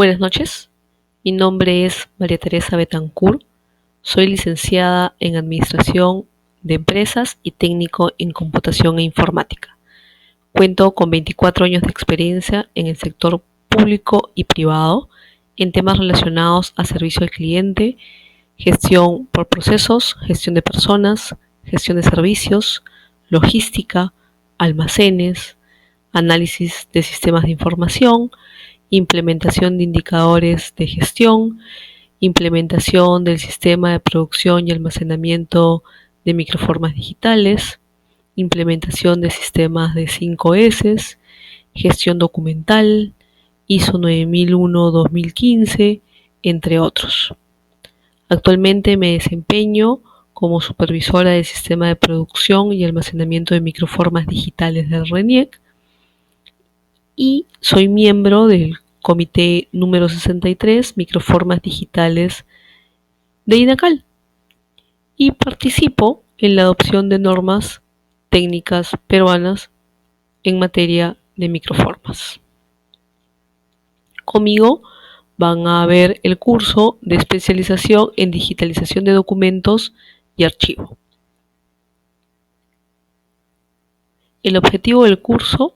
Buenas noches, mi nombre es María Teresa Betancourt, soy licenciada en Administración de Empresas y técnico en Computación e Informática. Cuento con 24 años de experiencia en el sector público y privado en temas relacionados a servicio al cliente, gestión por procesos, gestión de personas, gestión de servicios, logística, almacenes, análisis de sistemas de información, implementación de indicadores de gestión, implementación del sistema de producción y almacenamiento de microformas digitales, implementación de sistemas de 5S, gestión documental, ISO 9001-2015, entre otros. Actualmente me desempeño como supervisora del sistema de producción y almacenamiento de microformas digitales del RENIEC y soy miembro del Comité número 63, Microformas Digitales de INACAL, y participo en la adopción de normas técnicas peruanas en materia de microformas. Conmigo van a ver el curso de especialización en digitalización de documentos y archivo. El objetivo del curso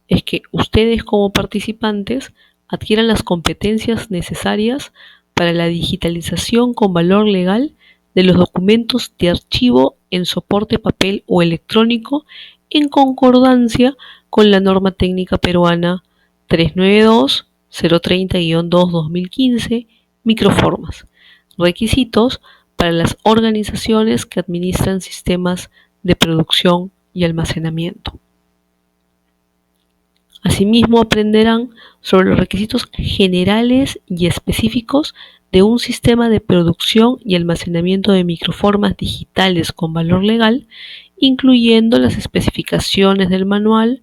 es que ustedes como participantes adquieran las competencias necesarias para la digitalización con valor legal de los documentos de archivo en soporte papel o electrónico en concordancia con la norma técnica peruana 392-030-2-2015, microformas, requisitos para las organizaciones que administran sistemas de producción y almacenamiento. Asimismo, aprenderán sobre los requisitos generales y específicos de un sistema de producción y almacenamiento de microformas digitales con valor legal, incluyendo las especificaciones del manual,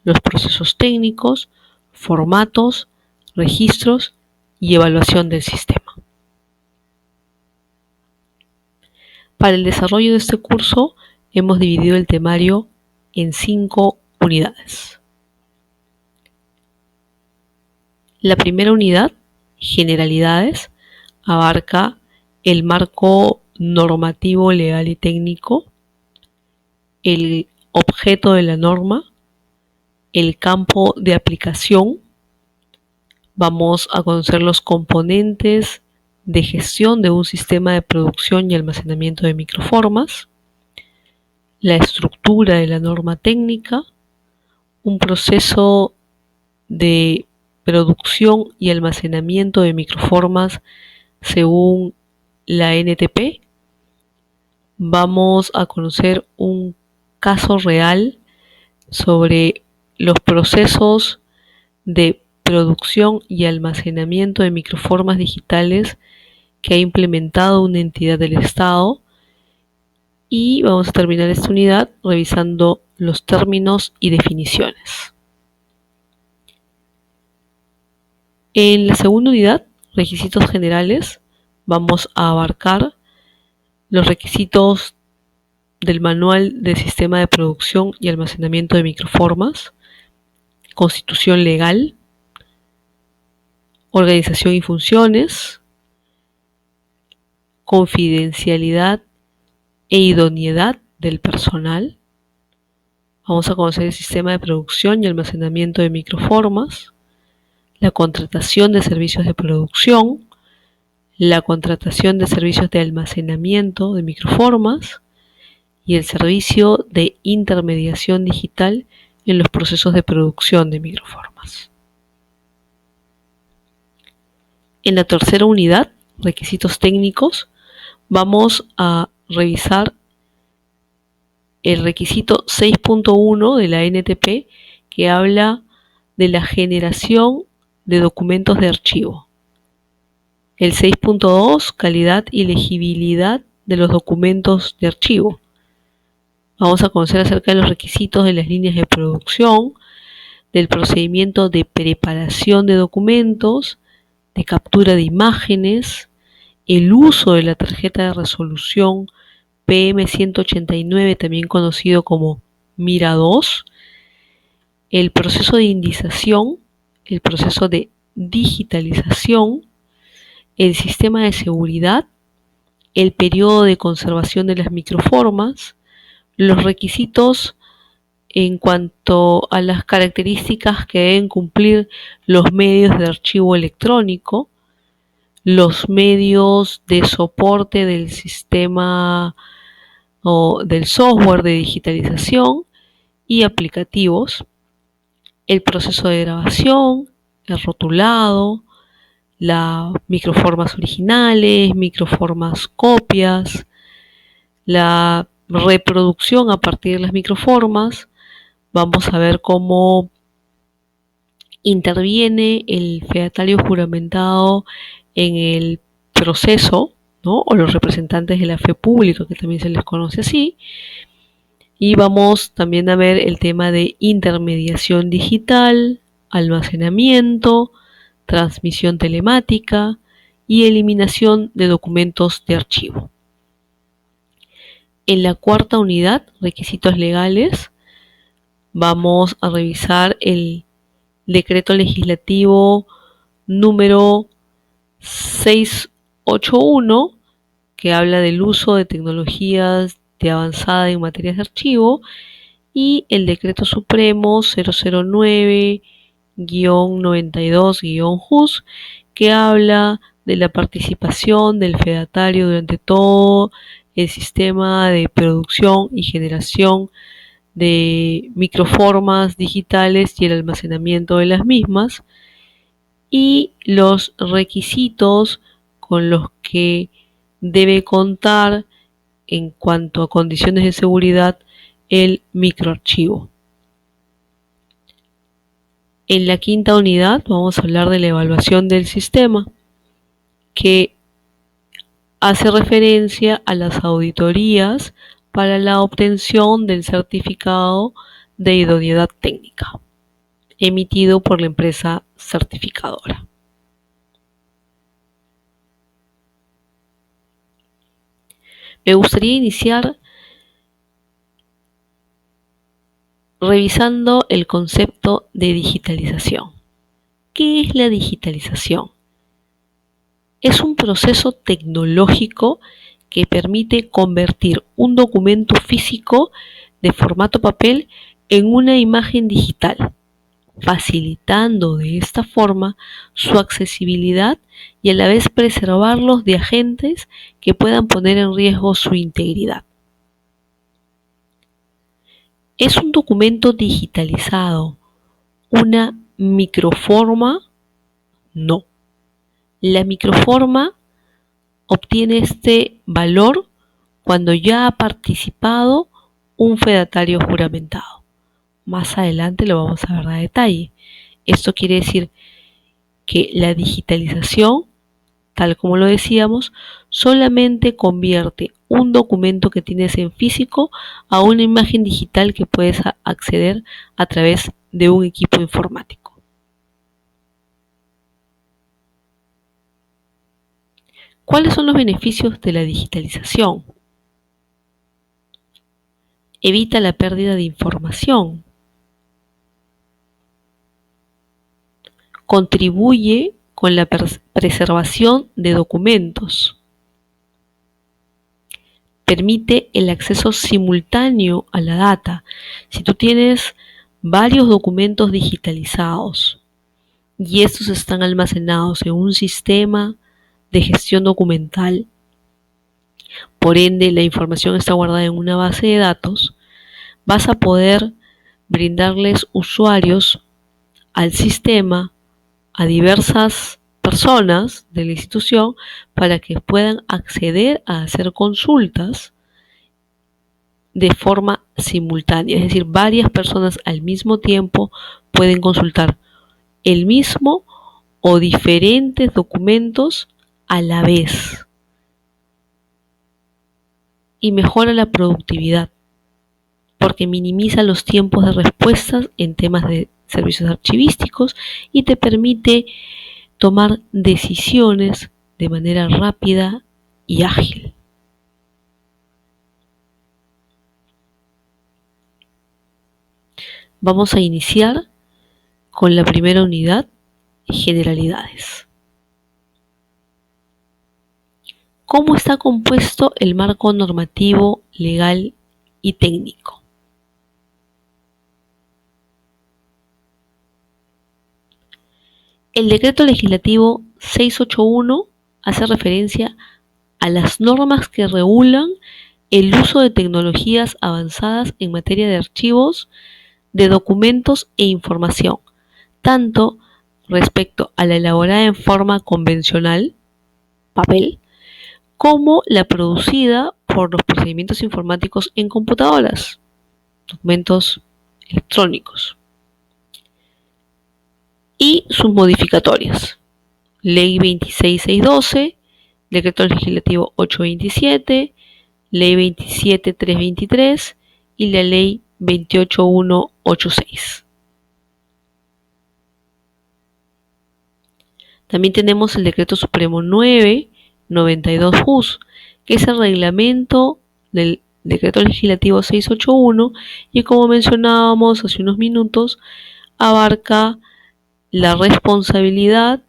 los procesos técnicos, formatos, registros y evaluación del sistema. Para el desarrollo de este curso, hemos dividido el temario en 5 unidades. La primera unidad, generalidades, abarca el marco normativo, legal y técnico, el objeto de la norma, el campo de aplicación. Vamos a conocer los componentes de gestión de un sistema de producción y almacenamiento de microformas, la estructura de la norma técnica, un proceso de producción y almacenamiento de microformas según la NTP. Vamos a conocer un caso real sobre los procesos de producción y almacenamiento de microformas digitales que ha implementado una entidad del Estado, y vamos a terminar esta unidad revisando los términos y definiciones. En la segunda unidad, requisitos generales, vamos a abarcar los requisitos del manual del sistema de producción y almacenamiento de microformas, constitución legal, organización y funciones, confidencialidad e idoneidad del personal. Vamos a conocer el sistema de producción y almacenamiento de microformas, la contratación de servicios de producción, la contratación de servicios de almacenamiento de microformas y el servicio de intermediación digital en los procesos de producción de microformas. En la tercera unidad, requisitos técnicos, vamos a revisar el requisito 6.1 de la NTP, que habla de la generación de documentos de archivo. El 6.2, calidad y legibilidad de los documentos de archivo. Vamos a conocer acerca de los requisitos de las líneas de producción, del procedimiento de preparación de documentos, de captura de imágenes, el uso de la tarjeta de resolución PM189, también conocido como Mira 2, el proceso de indización, el proceso de digitalización, el sistema de seguridad, el periodo de conservación de las microformas, los requisitos en cuanto a las características que deben cumplir los medios de archivo electrónico, los medios de soporte del sistema o del software de digitalización y aplicativos, el proceso de grabación, el rotulado, las microformas originales, microformas copias, la reproducción a partir de las microformas. Vamos a ver cómo interviene el fedatario juramentado en el proceso, ¿no? O los representantes de la fe pública, que también se les conoce así. Y vamos también a ver el tema de intermediación digital, almacenamiento, transmisión telemática y eliminación de documentos de archivo. En la cuarta unidad, requisitos legales, vamos a revisar el decreto legislativo número 681, que habla del uso de tecnologías de avanzada en materias de archivo, y el decreto supremo 009-92-JUS, que habla de la participación del fedatario durante todo el sistema de producción y generación de microformas digitales y el almacenamiento de las mismas, y los requisitos con los que debe contar en cuanto a condiciones de seguridad el microarchivo. En la quinta unidad vamos a hablar de la evaluación del sistema, que hace referencia a las auditorías para la obtención del certificado de idoneidad técnica, emitido por la empresa certificadora. Me gustaría iniciar revisando el concepto de digitalización. ¿Qué es la digitalización? Es un proceso tecnológico que permite convertir un documento físico de formato papel en una imagen digital, facilitando de esta forma su accesibilidad y a la vez preservarlos de agentes que puedan poner en riesgo su integridad. ¿Es un documento digitalizado una microforma? No. La microforma obtiene este valor cuando ya ha participado un fedatario juramentado. Más adelante lo vamos a ver a detalle. Esto quiere decir que la digitalización, tal como lo decíamos, solamente convierte un documento que tienes en físico a una imagen digital que puedes acceder a través de un equipo informático. ¿Cuáles son los beneficios de la digitalización? Evita la pérdida de información. Contribuye con la preservación de documentos. Permite el acceso simultáneo a la data. Si tú tienes varios documentos digitalizados y estos están almacenados en un sistema de gestión documental, por ende la información está guardada en una base de datos, vas a poder brindarles usuarios al sistema, a diversas personas de la institución, para que puedan acceder a hacer consultas de forma simultánea. Es decir, varias personas al mismo tiempo pueden consultar el mismo o diferentes documentos a la vez. Y mejora la productividad, porque minimiza los tiempos de respuestas en temas de servicios archivísticos y te permite tomar decisiones de manera rápida y ágil. Vamos a iniciar con la primera unidad, generalidades. ¿Cómo está compuesto el marco normativo, legal y técnico? El decreto legislativo 681 hace referencia a las normas que regulan el uso de tecnologías avanzadas en materia de archivos, de documentos e información, tanto respecto a la elaborada en forma convencional, papel, como la producida por los procedimientos informáticos en computadoras, documentos electrónicos, y sus modificatorias. Ley 26612, Decreto Legislativo 827, Ley 27323 y la Ley 28186. También tenemos el Decreto Supremo 992-JUS, que es el reglamento del Decreto Legislativo 681 y, como mencionábamos hace unos minutos, abarca la responsabilidad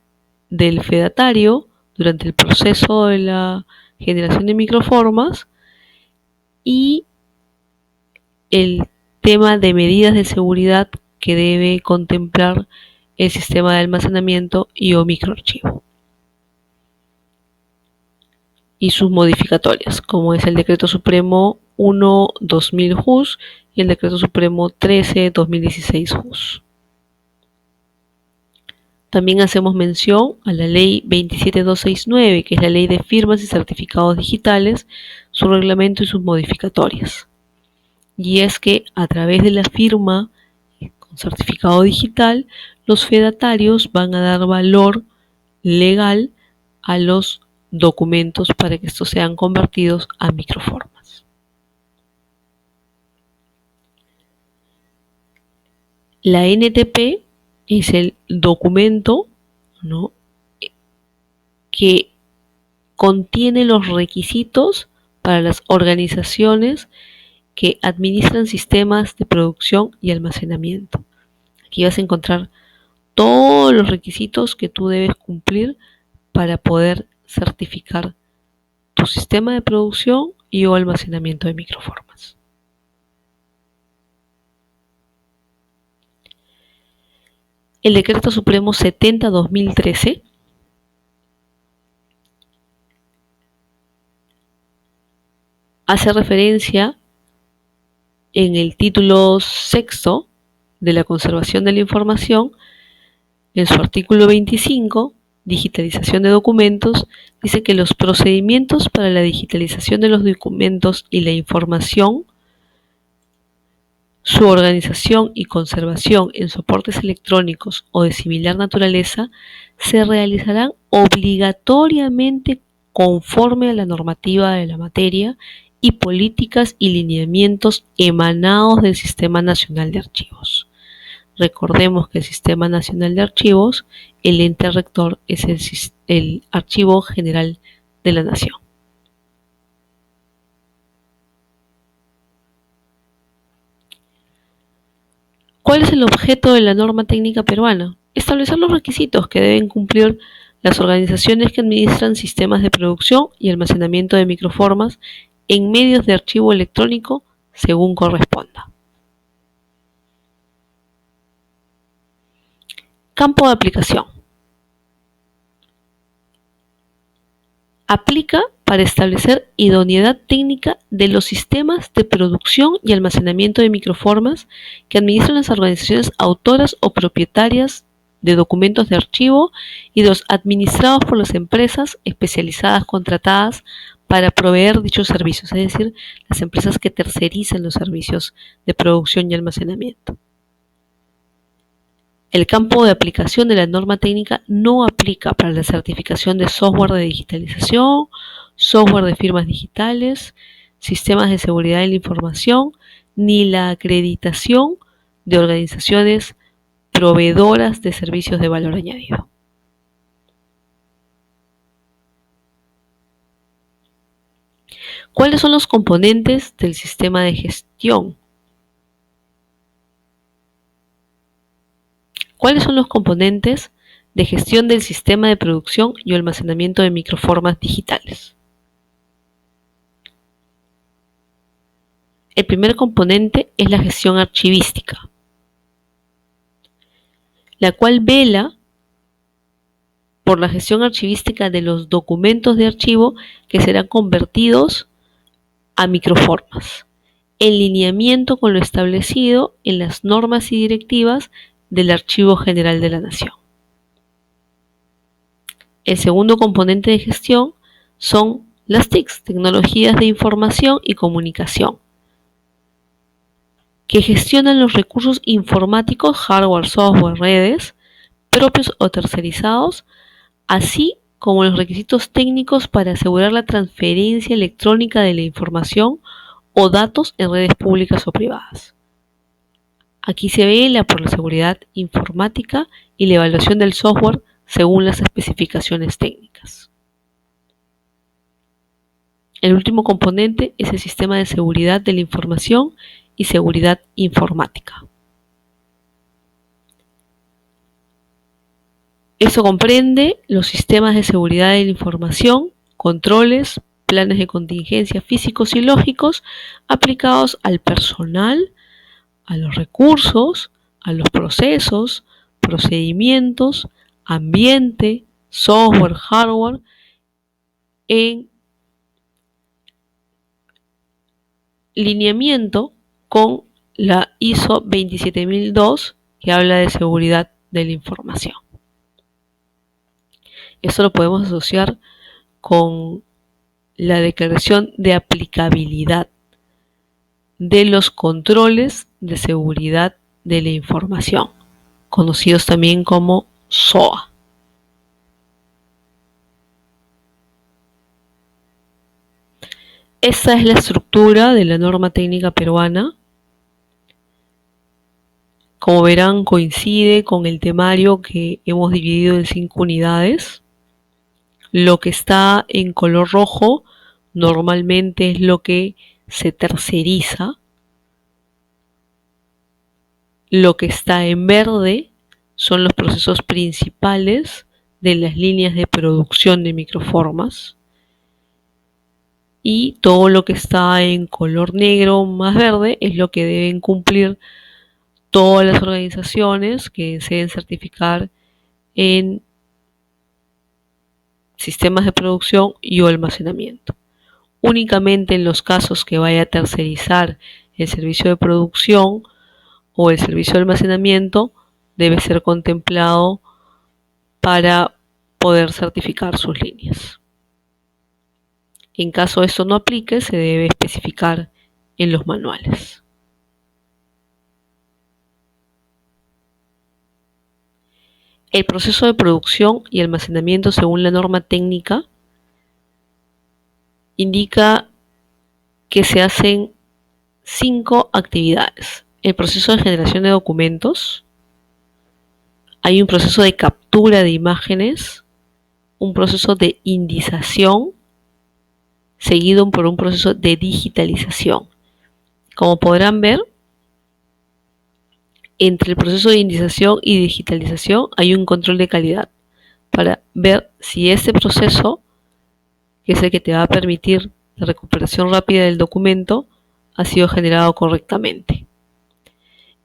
del fedatario durante el proceso de la generación de microformas y el tema de medidas de seguridad que debe contemplar el sistema de almacenamiento y o microarchivo y sus modificatorias, como es el Decreto Supremo 1-2000 JUS y el Decreto Supremo 13-2016 JUS. También hacemos mención a la Ley 27269, que es la Ley de Firmas y Certificados Digitales, su reglamento y sus modificatorias. Y es que a través de la firma con certificado digital, los fedatarios van a dar valor legal a los documentos para que estos sean convertidos a microformas. La NTP es el documento, ¿no?, que contiene los requisitos para las organizaciones que administran sistemas de producción y almacenamiento. Aquí vas a encontrar todos los requisitos que tú debes cumplir para poder certificar tu sistema de producción y o almacenamiento de microformas. El Decreto Supremo 70-2013 hace referencia en el título sexto de la conservación de la información, en su artículo 25, digitalización de documentos, dice que los procedimientos para la digitalización de los documentos y la información, su organización y conservación en soportes electrónicos o de similar naturaleza se realizarán obligatoriamente conforme a la normativa de la materia y políticas y lineamientos emanados del Sistema Nacional de Archivos. Recordemos que el Sistema Nacional de Archivos, el ente rector es el Archivo General de la Nación. ¿Cuál es el objeto de la norma técnica peruana? Establecer los requisitos que deben cumplir las organizaciones que administran sistemas de producción y almacenamiento de microformas en medios de archivo electrónico según corresponda. Campo de aplicación. Aplica para establecer idoneidad técnica de los sistemas de producción y almacenamiento de microformas que administran las organizaciones autoras o propietarias de documentos de archivo y de los administrados por las empresas especializadas contratadas para proveer dichos servicios, es decir, las empresas que tercerizan los servicios de producción y almacenamiento. El campo de aplicación de la norma técnica no aplica para la certificación de software de digitalización, software de firmas digitales, sistemas de seguridad de la información, ni la acreditación de organizaciones proveedoras de servicios de valor añadido. ¿Cuáles son los componentes del sistema de gestión? ¿Cuáles son los componentes de gestión del sistema de producción y almacenamiento de microformas digitales. El primer componente es la gestión archivística, la cual vela por la gestión archivística de los documentos de archivo que serán convertidos a microformas, en lineamiento con lo establecido en las normas y directivas del Archivo General de la Nación. El segundo componente de gestión son las TICs, tecnologías de información y comunicación, que gestionan los recursos informáticos, hardware, software, redes, propios o tercerizados, así como los requisitos técnicos para asegurar la transferencia electrónica de la información o datos en redes públicas o privadas. Aquí se vela por la seguridad informática y la evaluación del software según las especificaciones técnicas. El último componente es el sistema de seguridad de la información y seguridad informática. Esto comprende los sistemas de seguridad de la información, controles, planes de contingencia físicos y lógicos aplicados al personal, a los recursos, a los procesos, procedimientos, ambiente, software, hardware, en lineamiento con la ISO 27002, que habla de seguridad de la información. Esto lo podemos asociar con la declaración de aplicabilidad de los controles de seguridad de la información, conocidos también como SOA. Esta es la estructura de la norma técnica peruana. Como verán, coincide con el temario que hemos dividido en 5 unidades. Lo que está en color rojo normalmente es lo que se terceriza. Lo que está en verde son los procesos principales de las líneas de producción de microformas. Y todo lo que está en color negro más verde es lo que deben cumplir todas las organizaciones que deseen certificar en sistemas de producción y o almacenamiento. Únicamente en los casos que vaya a tercerizar el servicio de producción o el servicio de almacenamiento debe ser contemplado para poder certificar sus líneas. En caso esto no aplique, se debe especificar en los manuales. El proceso de producción y almacenamiento según la norma técnica indica que se hacen 5 actividades. El proceso de generación de documentos, hay un proceso de captura de imágenes, un proceso de indización, seguido por un proceso de digitalización. Como podrán ver, entre el proceso de indización y digitalización hay un control de calidad para ver si este proceso, que es el que te va a permitir la recuperación rápida del documento, ha sido generado correctamente.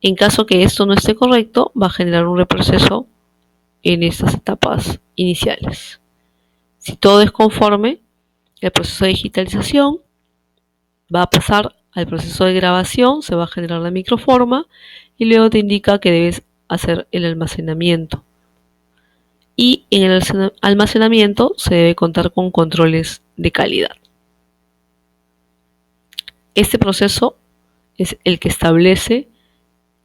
En caso que esto no esté correcto, va a generar un reproceso en estas etapas iniciales. Si todo es conforme, el proceso de digitalización va a pasar al proceso de grabación, se va a generar la microforma y luego te indica que debes hacer el almacenamiento. Y en el almacenamiento se debe contar con controles de calidad. Este proceso es el que establece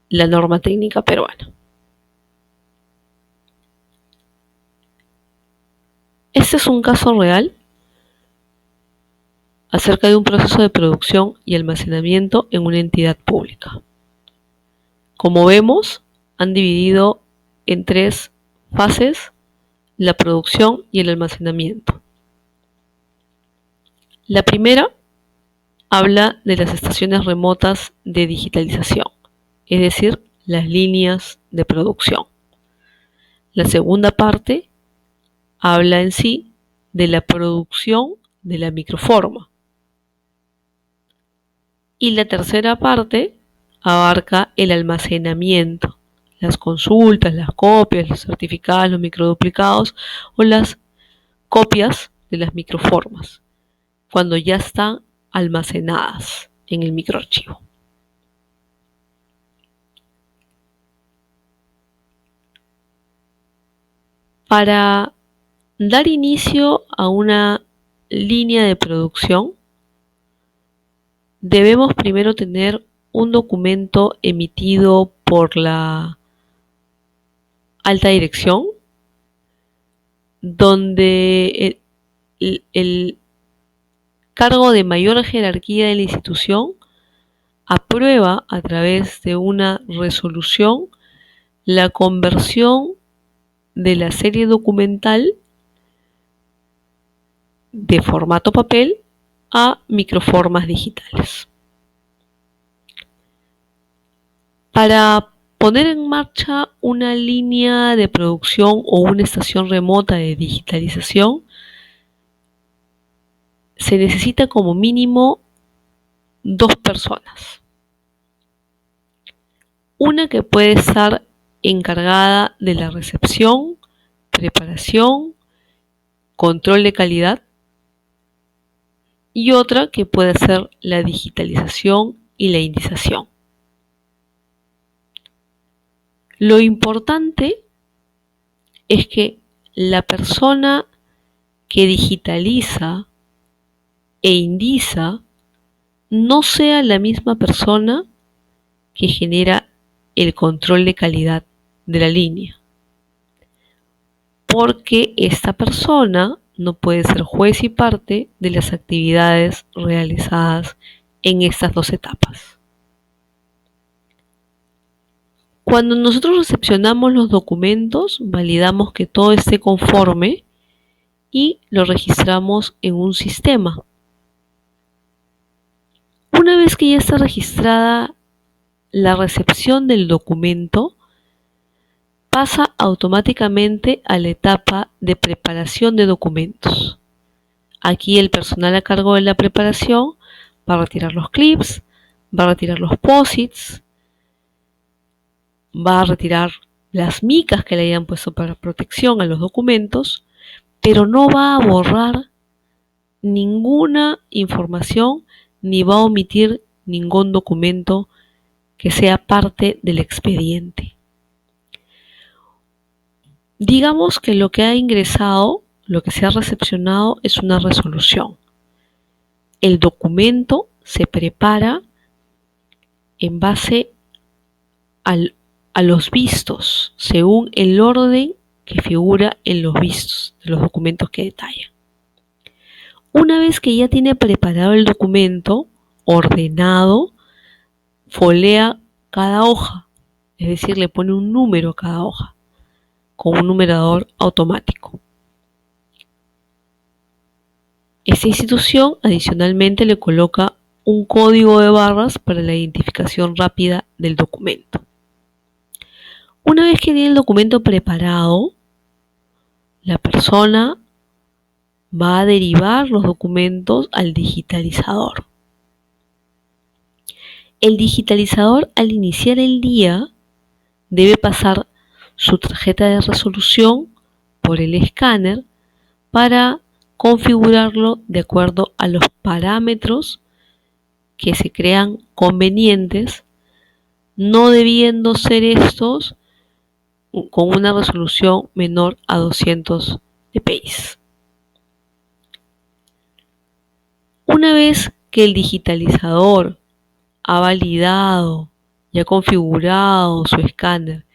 la norma técnica peruana. Este es un caso real acerca de un proceso de producción y almacenamiento en una entidad pública. Como vemos, han dividido en 3 fases la producción y el almacenamiento. La primera habla de las estaciones remotas de digitalización, es decir, las líneas de producción. La segunda parte habla en sí de la producción de la microforma. Y la tercera parte abarca el almacenamiento, las consultas, las copias, los certificados, los microduplicados o las copias de las microformas, cuando ya están almacenadas en el microarchivo. Para dar inicio a una línea de producción, debemos primero tener un documento emitido por la alta dirección, donde el cargo de mayor jerarquía de la institución aprueba a través de una resolución la conversión de la serie documental de formato papel a microformas digitales. Para poner en marcha una línea de producción o una estación remota de digitalización, se necesita como mínimo 2 personas. Una que puede estar encargada de la recepción, preparación, control de calidad, y otra que puede hacer la digitalización y la indización. Lo importante es que la persona que digitaliza e indiza no sea la misma persona que genera el control de calidad de la línea, porque esta persona no puede ser juez y parte de las actividades realizadas en estas 2 etapas. Cuando nosotros recepcionamos los documentos, validamos que todo esté conforme y lo registramos en un sistema. Una vez que ya está registrada la recepción del documento, pasa automáticamente a la etapa de preparación de documentos. Aquí el personal a cargo de la preparación va a retirar los clips, va a retirar los posits, va a retirar las micas que le hayan puesto para protección a los documentos, pero no va a borrar ninguna información ni va a omitir ningún documento que sea parte del expediente. Digamos que lo que ha ingresado, lo que se ha recepcionado es una resolución. El documento se prepara en base a los vistos, según el orden que figura en los vistos de los documentos que detallan. Una vez que ya tiene preparado el documento, ordenado, folea cada hoja, es decir, le pone un número a cada hoja, con un numerador automático. Esta institución adicionalmente le coloca un código de barras para la identificación rápida del documento. Una vez que tiene el documento preparado, la persona va a derivar los documentos al digitalizador. El digitalizador, al iniciar el día, debe pasar su tarjeta de resolución por el escáner para configurarlo de acuerdo a los parámetros que se crean convenientes, no debiendo ser estos con una resolución menor a 200 dpi. Una vez que el digitalizador ha validado y ha configurado su escáner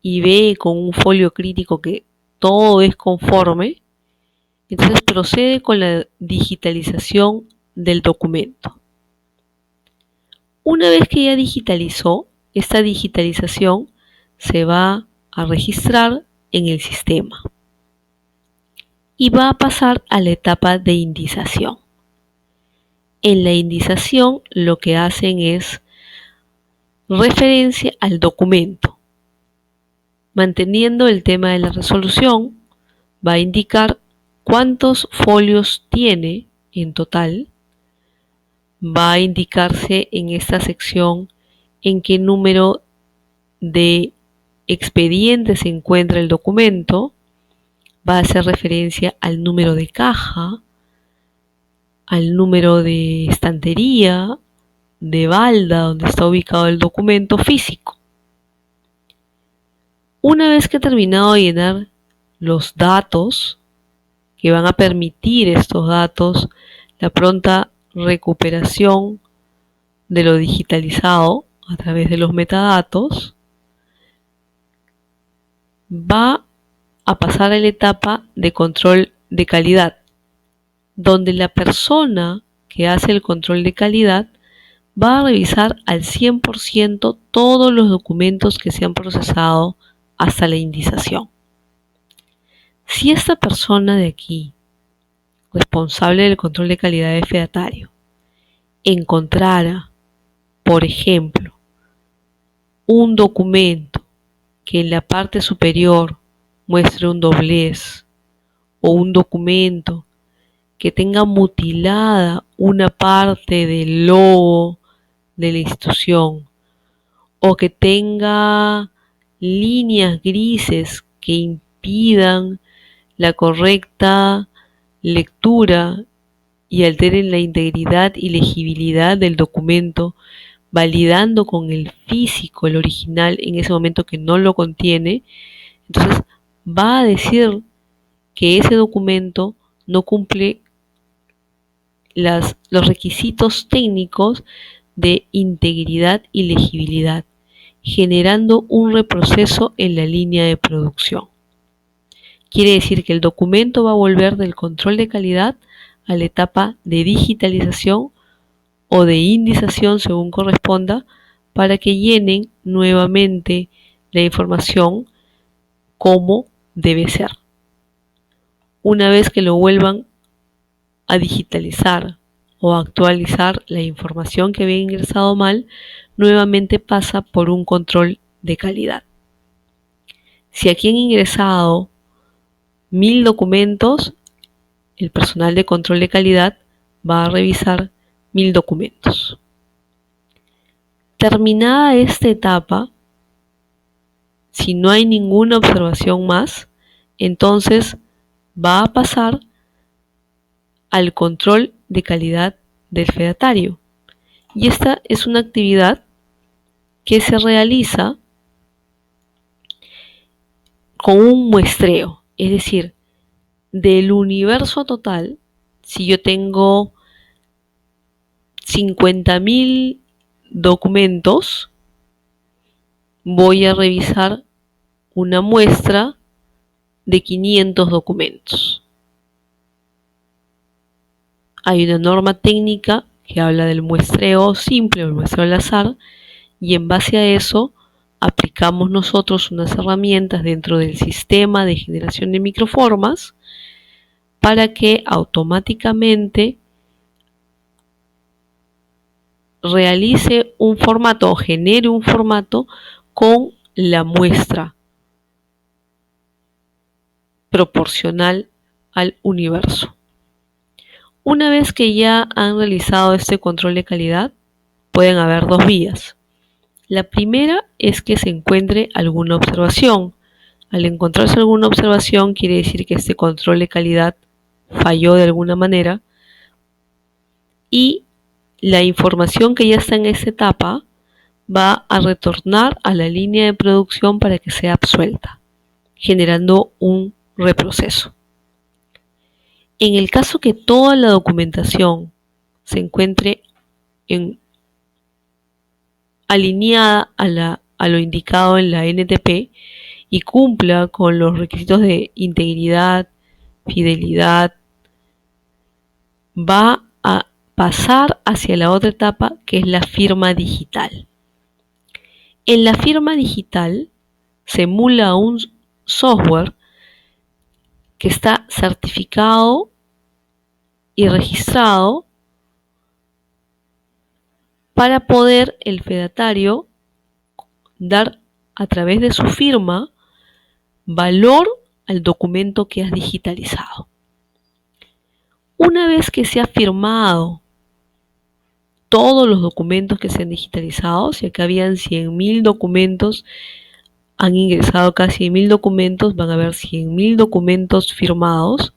y ve con un folio crítico que todo es conforme, entonces procede con la digitalización del documento. Una vez que ya digitalizó, esta digitalización se va a registrar en el sistema y va a pasar a la etapa de indización. En la indización lo que hacen es referencia al documento. Manteniendo el tema de la resolución, va a indicar cuántos folios tiene en total. Va a indicarse en esta sección en qué número de expediente se encuentra el documento. Va a hacer referencia al número de caja, al número de estantería, de balda donde está ubicado el documento físico. Una vez que he terminado de llenar los datos que van a permitir estos datos la pronta recuperación de lo digitalizado a través de los metadatos, va a pasar a la etapa de control de calidad, donde la persona que hace el control de calidad va a revisar al 100% todos los documentos que se han procesado hasta la indización. Si esta persona de aquí, responsable del control de calidad de fedatario, encontrara, por ejemplo, un documento que en la parte superior muestre un doblez o un documento que tenga mutilada una parte del logo de la institución o que tenga líneas grises que impidan la correcta lectura y alteren la integridad y legibilidad del documento, validando con el físico, el original, en ese momento que no lo contiene, entonces va a decir que ese documento no cumple los requisitos técnicos de integridad y legibilidad, generando un reproceso en la línea de producción. Quiere decir que el documento va a volver del control de calidad a la etapa de digitalización o de indización según corresponda, para que llenen nuevamente la información como debe ser. Una vez que lo vuelvan a digitalizar o actualizar la información que había ingresado mal, nuevamente pasa por un control de calidad. Si aquí han ingresado 1000 documentos, el personal de control de calidad va a revisar 1000 documentos. Terminada esta etapa, si no hay ninguna observación más, entonces va a pasar al control de calidad del fedatario. Y esta es una actividad que se realiza con un muestreo, es decir, del universo total, si yo tengo 50.000 documentos, voy a revisar una muestra de 500 documentos. Hay una norma técnica que habla del muestreo simple o el muestreo al azar, y en base a eso aplicamos nosotros unas herramientas dentro del sistema de generación de microformas para que automáticamente realice un formato o genere un formato con la muestra proporcional al universo. Una vez que ya han realizado este control de calidad, pueden haber dos vías. La primera es que se encuentre alguna observación. Al encontrarse alguna observación, quiere decir que este control de calidad falló de alguna manera y la información que ya está en esta etapa va a retornar a la línea de producción para que sea absuelta, generando un reproceso. En el caso que toda la documentación se encuentre alineada a lo indicado en la NTP y cumpla con los requisitos de integridad, fidelidad, va a pasar hacia la otra etapa, que es la firma digital. En la firma digital se emula un software que está certificado y registrado para poder el fedatario dar a través de su firma valor al documento que has digitalizado. Una vez que se ha firmado todos los documentos que se han digitalizado, si acá habían 100.000 documentos, han ingresado casi 1.000 documentos, van a haber 100.000 documentos firmados,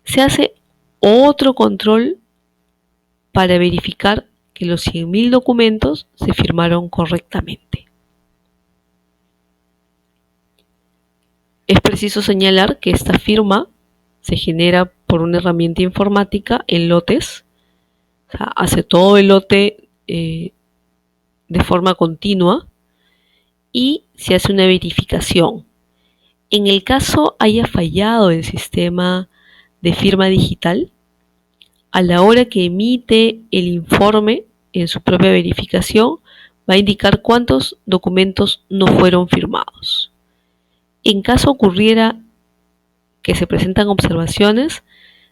se hace otro control para verificar que los 100.000 documentos se firmaron correctamente. Es preciso señalar que esta firma se genera por una herramienta informática en lotes, o sea, hace todo el lote de forma continua y se hace una verificación. En el caso haya fallado el sistema de firma digital, a la hora que emite el informe en su propia verificación, va a indicar cuántos documentos no fueron firmados. En caso ocurriera que se presentan observaciones,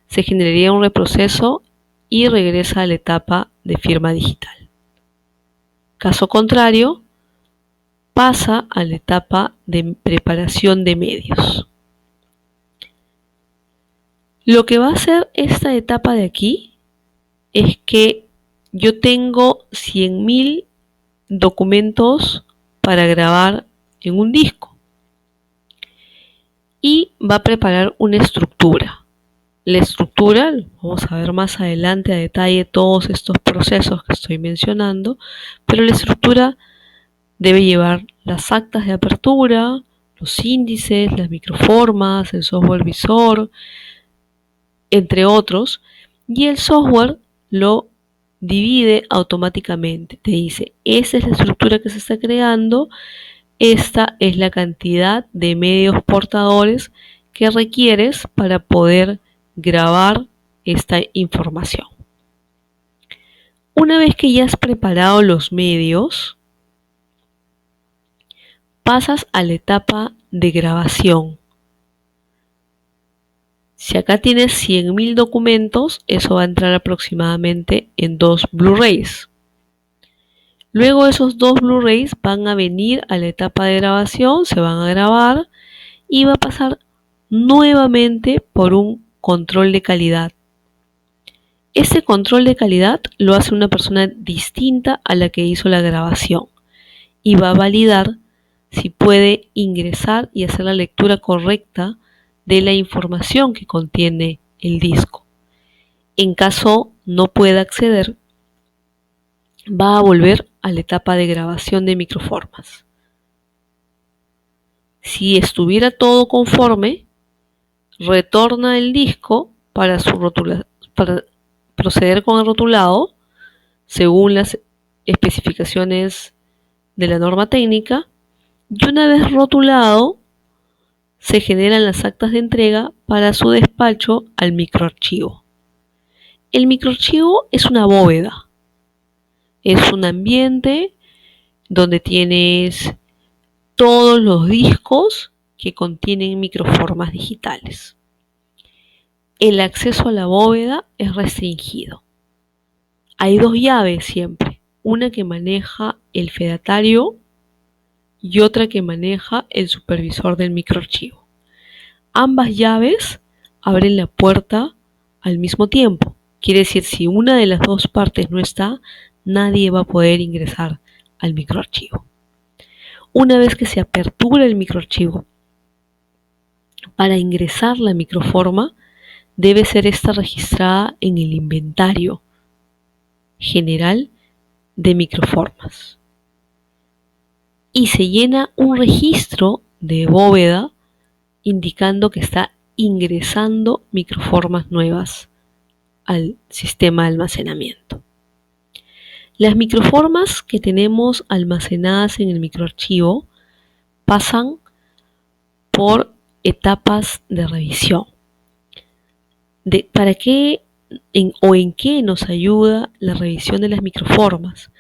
se generaría un reproceso y regresa a la etapa de firma digital. Caso contrario, pasa a la etapa de preparación de medios. Lo que va a hacer esta etapa de aquí es que yo tengo 100.000 documentos para grabar en un disco y va a preparar una estructura. La estructura, vamos a ver más adelante a detalle todos estos procesos que estoy mencionando, pero la estructura debe llevar las actas de apertura, los índices, las microformas, el software visor, entre otros, y el software lo divide automáticamente. Te dice, esa es la estructura que se está creando, esta es la cantidad de medios portadores que requieres para poder grabar esta información. Una vez que ya has preparado los medios, pasas a la etapa de grabación. Si acá tienes 100.000 documentos, eso va a entrar aproximadamente en 2 Blu-rays. Luego esos 2 Blu-rays van a venir a la etapa de grabación, se van a grabar y va a pasar nuevamente por un control de calidad. Este control de calidad lo hace una persona distinta a la que hizo la grabación y va a validar si puede ingresar y hacer la lectura correcta de la información que contiene el disco. En caso no pueda acceder, va a volver a la etapa de grabación de microformas. Si estuviera todo conforme, retorna el disco para proceder con el rotulado según las especificaciones de la norma técnica, y una vez rotulado se generan las actas de entrega para su despacho al microarchivo. El microarchivo es una bóveda, es un ambiente donde tienes todos los discos que contienen microformas digitales. El acceso a la bóveda es restringido. Hay 2 llaves siempre, una que maneja el fedatario y otra que maneja el supervisor del microarchivo. Ambas llaves abren la puerta al mismo tiempo. Quiere decir, si una de las 2 partes no está, nadie va a poder ingresar al microarchivo. Una vez que se apertura el microarchivo, para ingresar la microforma, debe ser esta registrada en el inventario general de microformas. Y se llena un registro de bóveda indicando que está ingresando microformas nuevas al sistema de almacenamiento. Las microformas que tenemos almacenadas en el microarchivo pasan por etapas de revisión. ¿Para qué en qué nos ayuda la revisión de las microformas?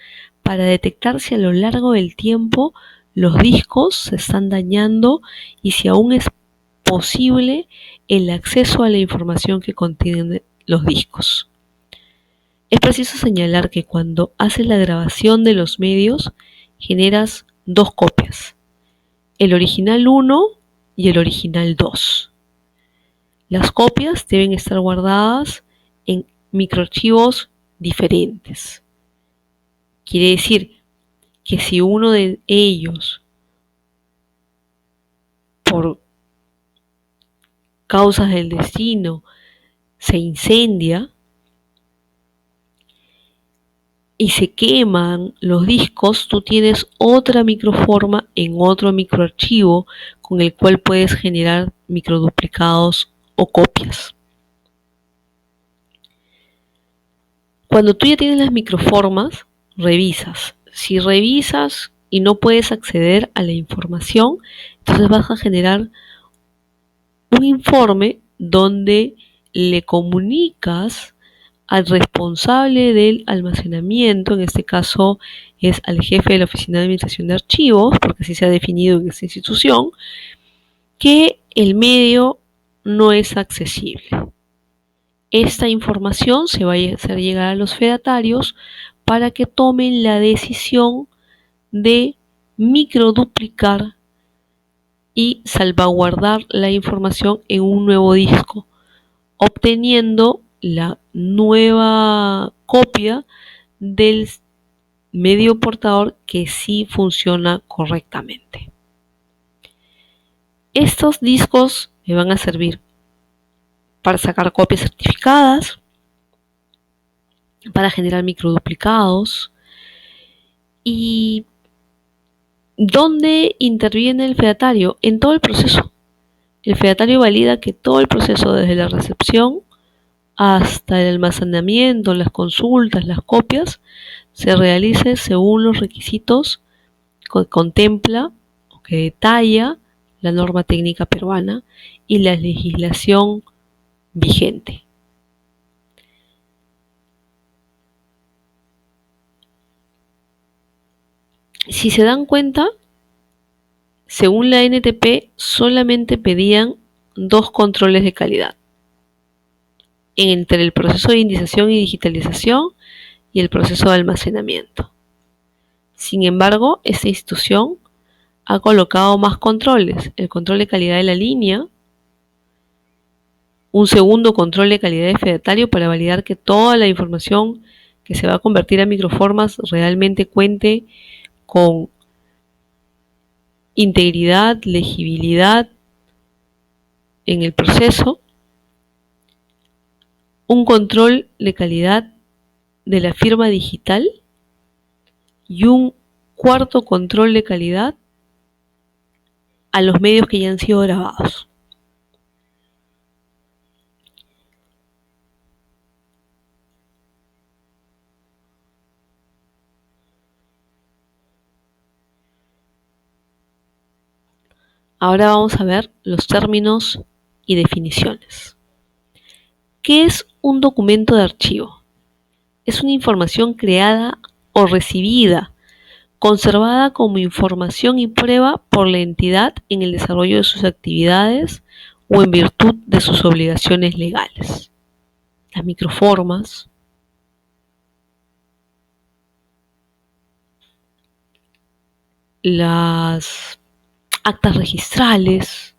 Para detectar si a lo largo del tiempo los discos se están dañando y si aún es posible el acceso a la información que contienen los discos. Es preciso señalar que cuando haces la grabación de los medios, generas 2 copias. El original 1 y el original 2. Las copias deben estar guardadas en microarchivos diferentes. Quiere decir que si uno de ellos, por causas del destino, se incendia y se queman los discos, tú tienes otra microforma en otro microarchivo con el cual puedes generar microduplicados o copias. Cuando tú ya tienes las microformas, revisas. Si revisas y no puedes acceder a la información, entonces vas a generar un informe donde le comunicas al responsable del almacenamiento, en este caso es al jefe de la Oficina de Administración de Archivos, porque así se ha definido en esta institución, que el medio no es accesible. Esta información se va a hacer llegar a los fedatarios para que tomen la decisión de microduplicar y salvaguardar la información en un nuevo disco, obteniendo la nueva copia del medio portador que sí funciona correctamente. Estos discos me van a servir para sacar copias certificadas, para generar microduplicados. ¿Y dónde interviene el fedatario? En todo el proceso. El fedatario valida que todo el proceso, desde la recepción hasta el almacenamiento, las consultas, las copias, se realice según los requisitos que contempla o que detalla la norma técnica peruana y la legislación vigente. Si se dan cuenta, según la NTP, solamente pedían 2 controles de calidad entre el proceso de indización y digitalización y el proceso de almacenamiento. Sin embargo, esta institución ha colocado más controles: el control de calidad de la línea, un segundo control de calidad de fedatario para validar que toda la información que se va a convertir a microformas realmente cuente con integridad, legibilidad en el proceso, un control de calidad de la firma digital y un cuarto control de calidad a los medios que ya han sido grabados. Ahora vamos a ver los términos y definiciones. ¿Qué es un documento de archivo? Es una información creada o recibida, conservada como información y prueba por la entidad en el desarrollo de sus actividades o en virtud de sus obligaciones legales. Las microformas, las actas registrales,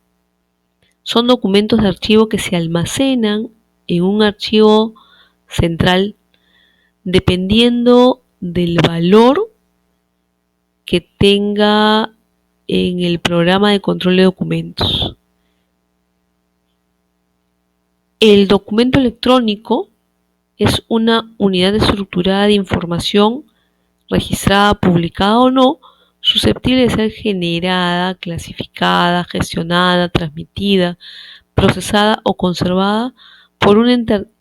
son documentos de archivo que se almacenan en un archivo central dependiendo del valor que tenga en el programa de control de documentos. El documento electrónico es una unidad estructurada de información registrada, publicada o no, susceptible de ser generada, clasificada, gestionada, transmitida, procesada o conservada por una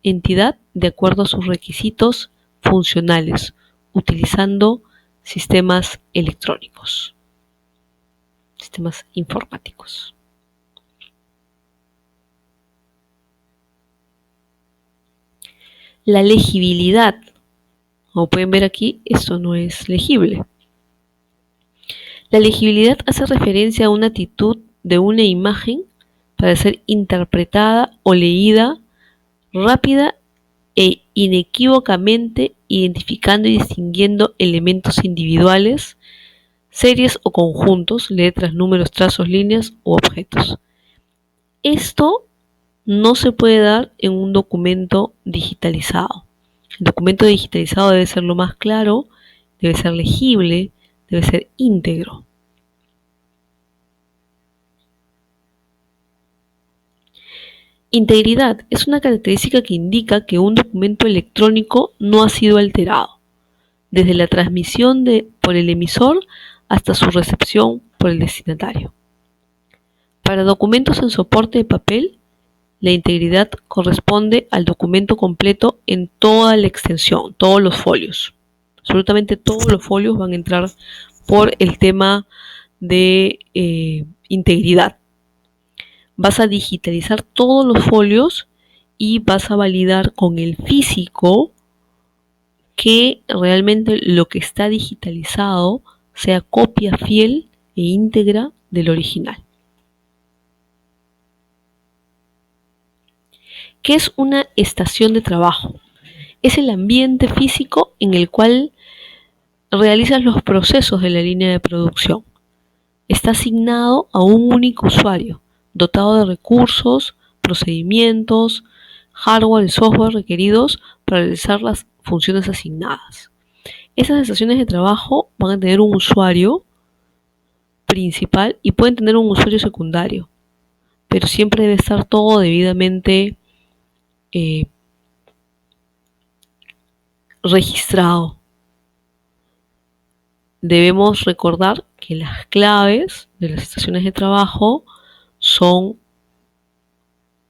entidad de acuerdo a sus requisitos funcionales, utilizando sistemas electrónicos, sistemas informáticos. La legibilidad. Como pueden ver aquí, esto no es legible. La legibilidad hace referencia a una actitud de una imagen para ser interpretada o leída rápida e inequívocamente, identificando y distinguiendo elementos individuales, series o conjuntos, letras, números, trazos, líneas u objetos. Esto no se puede dar en un documento digitalizado. El documento digitalizado debe ser lo más claro, debe ser legible, debe ser íntegro. Integridad es una característica que indica que un documento electrónico no ha sido alterado, desde la transmisión por el emisor hasta su recepción por el destinatario. Para documentos en soporte de papel, la integridad corresponde al documento completo en toda la extensión, todos los folios. Absolutamente todos los folios van a entrar por el tema de integridad. Vas a digitalizar todos los folios y vas a validar con el físico que realmente lo que está digitalizado sea copia fiel e íntegra del original. ¿Qué es una estación de trabajo? Es el ambiente físico en el cual realizas los procesos de la línea de producción. Está asignado a un único usuario, dotado de recursos, procedimientos, hardware y software requeridos para realizar las funciones asignadas. Esas estaciones de trabajo van a tener un usuario principal y pueden tener un usuario secundario, pero siempre debe estar todo debidamente registrado. Debemos recordar que las claves de las estaciones de trabajo son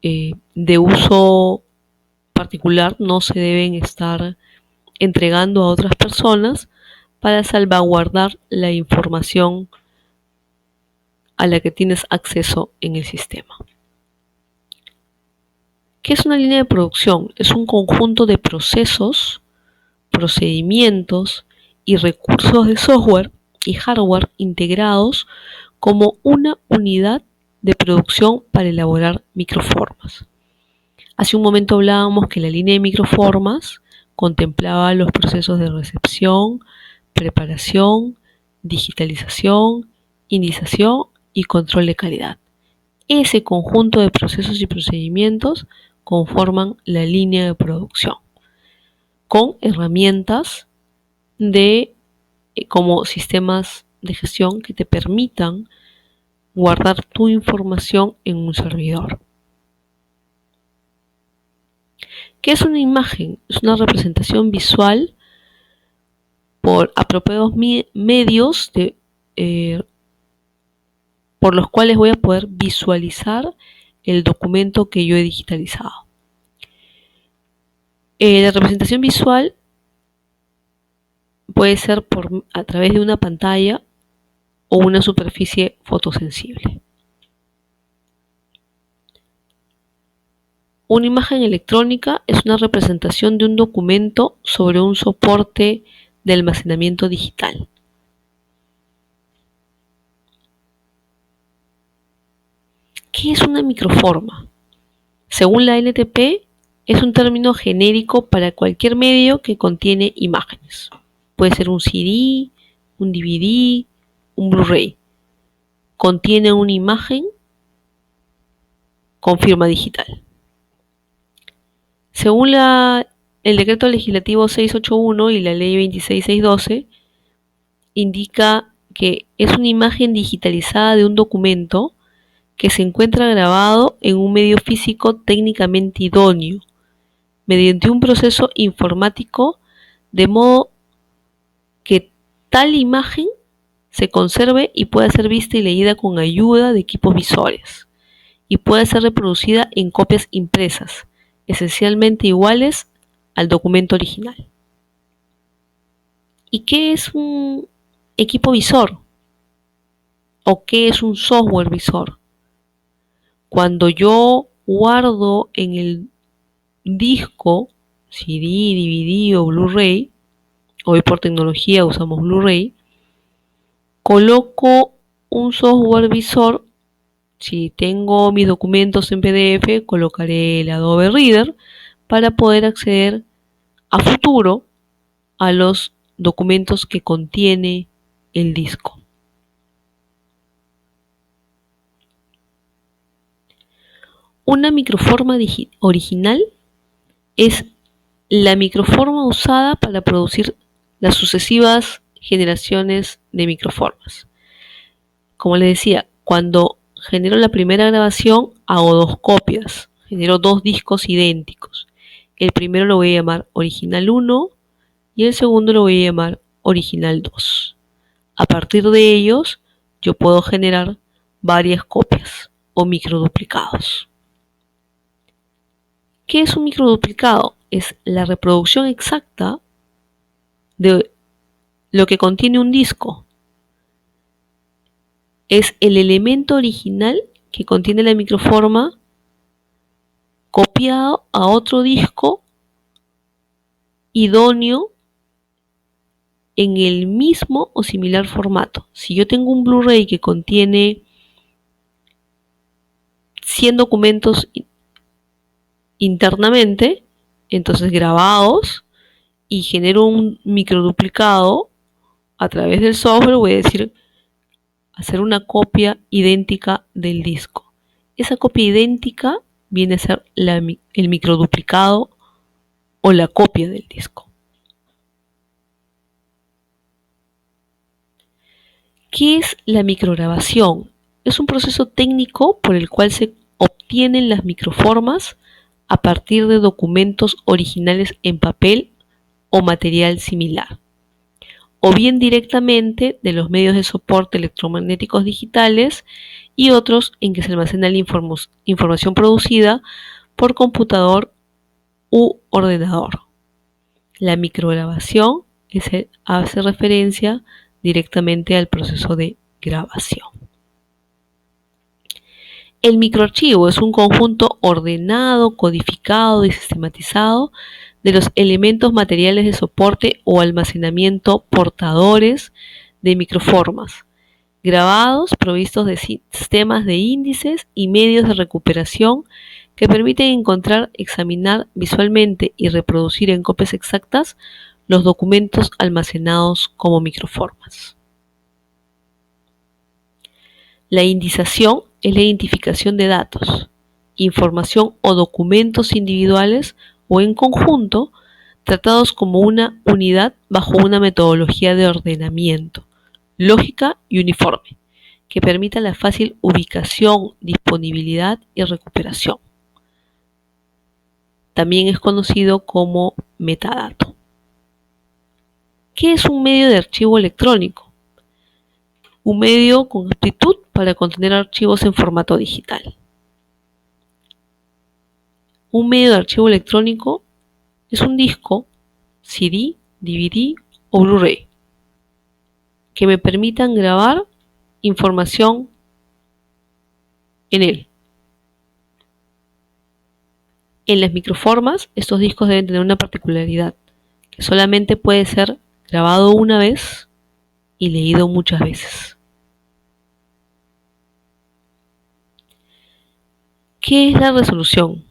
de uso particular, no se deben estar entregando a otras personas para salvaguardar la información a la que tienes acceso en el sistema. ¿Qué es una línea de producción? Es un conjunto de procesos, procedimientos y recursos de software y hardware integrados como una unidad de producción para elaborar microformas. Hace un momento hablábamos que la línea de microformas contemplaba los procesos de recepción, preparación, digitalización, indización y control de calidad. Ese conjunto de procesos y procedimientos conforman la línea de producción, con herramientas como sistemas de gestión que te permitan guardar tu información en un servidor. ¿Qué es una imagen? Es una representación visual por apropiados medios por los cuales voy a poder visualizar el documento que yo he digitalizado. La representación visual puede ser a través de una pantalla o una superficie fotosensible. Una imagen electrónica es una representación de un documento sobre un soporte de almacenamiento digital. ¿Qué es una microforma? Según la NTP, es un término genérico para cualquier medio que contiene imágenes. Puede ser un CD, un DVD, un Blu-ray. Contiene una imagen con firma digital. Según el decreto legislativo 681 y la ley 26612, indica que es una imagen digitalizada de un documento que se encuentra grabado en un medio físico técnicamente idóneo, mediante un proceso informático, de modo que tal imagen se conserve y pueda ser vista y leída con ayuda de equipos visores, y puede ser reproducida en copias impresas, esencialmente iguales al documento original. ¿Y qué es un equipo visor? ¿O qué es un software visor? Cuando yo guardo en el disco, CD, DVD o Blu-ray, hoy por tecnología usamos Blu-ray, coloco un software visor. Si tengo mis documentos en PDF, colocaré el Adobe Reader para poder acceder a futuro a los documentos que contiene el disco. Una microforma original es la microforma usada para producir las sucesivas generaciones de microformas. Como les decía, cuando genero la primera grabación, hago dos copias, genero dos discos idénticos. El primero lo voy a llamar original 1 y el segundo lo voy a llamar original 2. A partir de ellos, yo puedo generar varias copias o microduplicados. ¿Qué es un microduplicado? Es la reproducción exacta de lo que contiene un disco. Es el elemento original que contiene la microforma copiado a otro disco idóneo en el mismo o similar formato. Si yo tengo un Blu-ray que contiene 100 documentos internamente, entonces grabados, y genero un microduplicado a través del software, voy a decir hacer una copia idéntica del disco. Esa copia idéntica viene a ser el microduplicado o la copia del disco. ¿Qué es la micrograbación? Es un proceso técnico por el cual se obtienen las microformas a partir de documentos originales en papel o material similar, o bien directamente de los medios de soporte electromagnéticos digitales y otros en que se almacena la información producida por computador u ordenador. La micrograbación hace referencia directamente al proceso de grabación. El microarchivo es un conjunto ordenado, codificado y sistematizado de los elementos materiales de soporte o almacenamiento portadores de microformas, grabados provistos de sistemas de índices y medios de recuperación que permiten encontrar, examinar visualmente y reproducir en copias exactas los documentos almacenados como microformas. La indización es la identificación de datos, información o documentos individuales o en conjunto tratados como una unidad bajo una metodología de ordenamiento, lógica y uniforme, que permita la fácil ubicación, disponibilidad y recuperación. También es conocido como metadato. ¿Qué es un medio de archivo electrónico? Un medio con aptitud para contener archivos en formato digital. Un medio de archivo electrónico es un disco, CD, DVD o Blu-ray que me permitan grabar información en él. En las microformas, estos discos deben tener una particularidad, que solamente puede ser grabado una vez y leído muchas veces. ¿Qué es la resolución?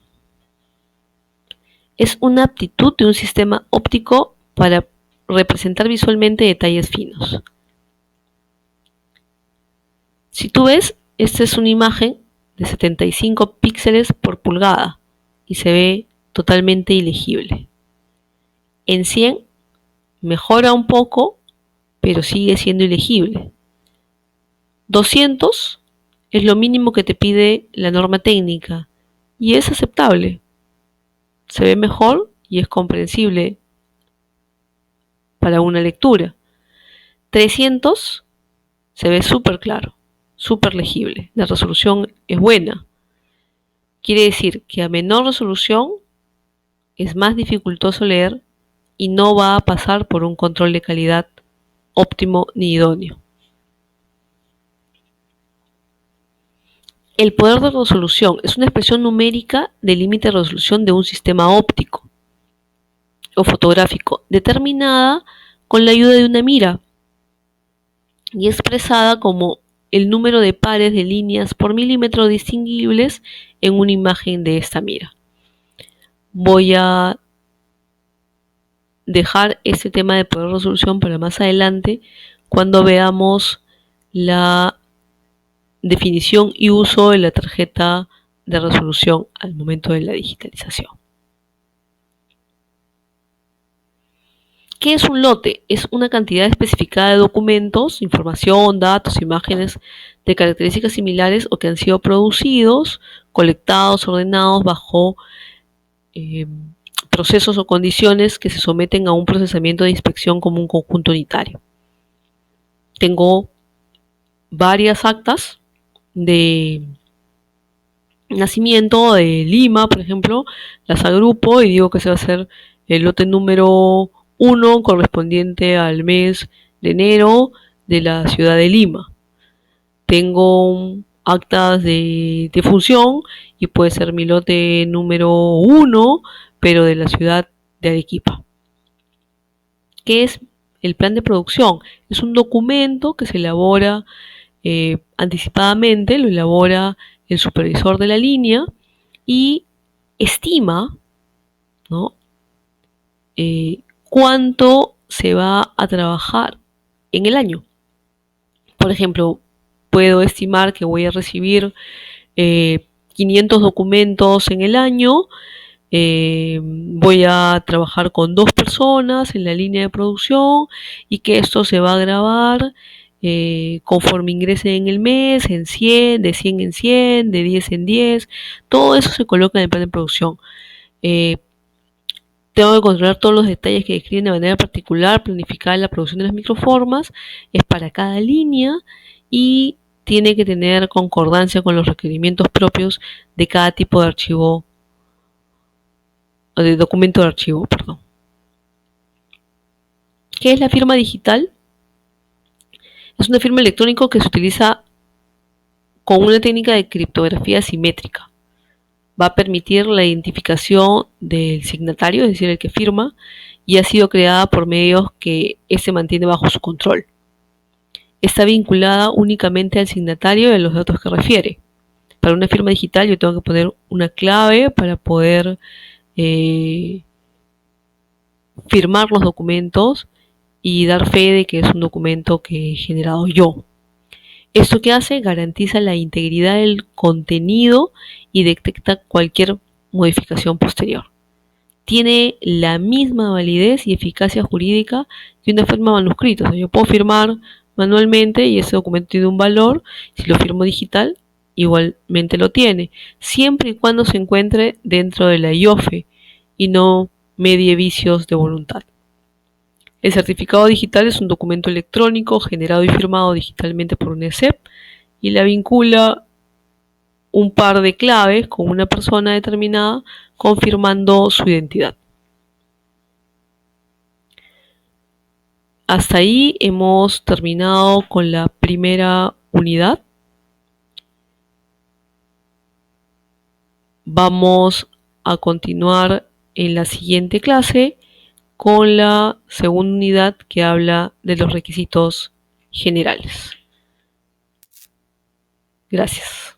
Es una aptitud de un sistema óptico para representar visualmente detalles finos. Si tú ves, esta es una imagen de 75 píxeles por pulgada y se ve totalmente ilegible. En 100 mejora un poco, pero sigue siendo ilegible. 200 es lo mínimo que te pide la norma técnica y es aceptable. Se ve mejor y es comprensible para una lectura. 300 se ve súper claro, súper legible. La resolución es buena. Quiere decir que a menor resolución es más dificultoso leer y no va a pasar por un control de calidad óptimo ni idóneo. El poder de resolución es una expresión numérica del límite de resolución de un sistema óptico o fotográfico determinada con la ayuda de una mira y expresada como el número de pares de líneas por milímetro distinguibles en una imagen de esta mira. Voy a dejar este tema de poder de resolución para más adelante cuando veamos la definición y uso de la tarjeta de resolución al momento de la digitalización. ¿Qué es un lote? Es una cantidad especificada de documentos, información, datos, imágenes de características similares o que han sido producidos, colectados, ordenados bajo procesos o condiciones que se someten a un procesamiento de inspección como un conjunto unitario. Tengo varias actas de nacimiento de Lima, por ejemplo, las agrupo y digo que se va a hacer el lote número 1 correspondiente al mes de enero de la ciudad de Lima. Tengo actas de función y puede ser mi lote número 1, pero de la ciudad de Arequipa. ¿Qué es el plan de producción? Es un documento que se elabora anticipadamente, lo elabora el supervisor de la línea y estima, ¿no?, cuánto se va a trabajar en el año. Por ejemplo, puedo estimar que voy a recibir 500 documentos en el año. Voy a trabajar con 2 personas en la línea de producción y que esto se va a grabar conforme ingrese en el mes, en 100, de 100 en 100, de 10 en 10. Todo eso se coloca en el plan de producción. Tengo que controlar todos los detalles que describen de manera particular, planificar la producción de las microformas, es para cada línea y tiene que tener concordancia con los requerimientos propios de cada tipo de archivo, de documento de archivo, perdón. ¿Qué es la firma digital? Es una firma electrónica que se utiliza con una técnica de criptografía simétrica. Va a permitir la identificación del signatario, es decir, el que firma, y ha sido creada por medios que éste mantiene bajo su control. Está vinculada únicamente al signatario y a los datos que refiere. Para una firma digital yo tengo que poner una clave para poder firmar los documentos y dar fe de que es un documento que he generado yo. ¿Esto qué hace? Garantiza la integridad del contenido y detecta cualquier modificación posterior. Tiene la misma validez y eficacia jurídica que una firma manuscrita. O sea, yo puedo firmar manualmente y ese documento tiene un valor. Si lo firmo digital, igualmente lo tiene, siempre y cuando se encuentre dentro de la IOFE y no medie vicios de voluntad. El certificado digital es un documento electrónico generado y firmado digitalmente por una ESEP y la vincula un par de claves con una persona determinada confirmando su identidad. Hasta ahí hemos terminado con la primera unidad. Vamos a continuar en la siguiente clase con la segunda unidad que habla de los requisitos generales. Gracias.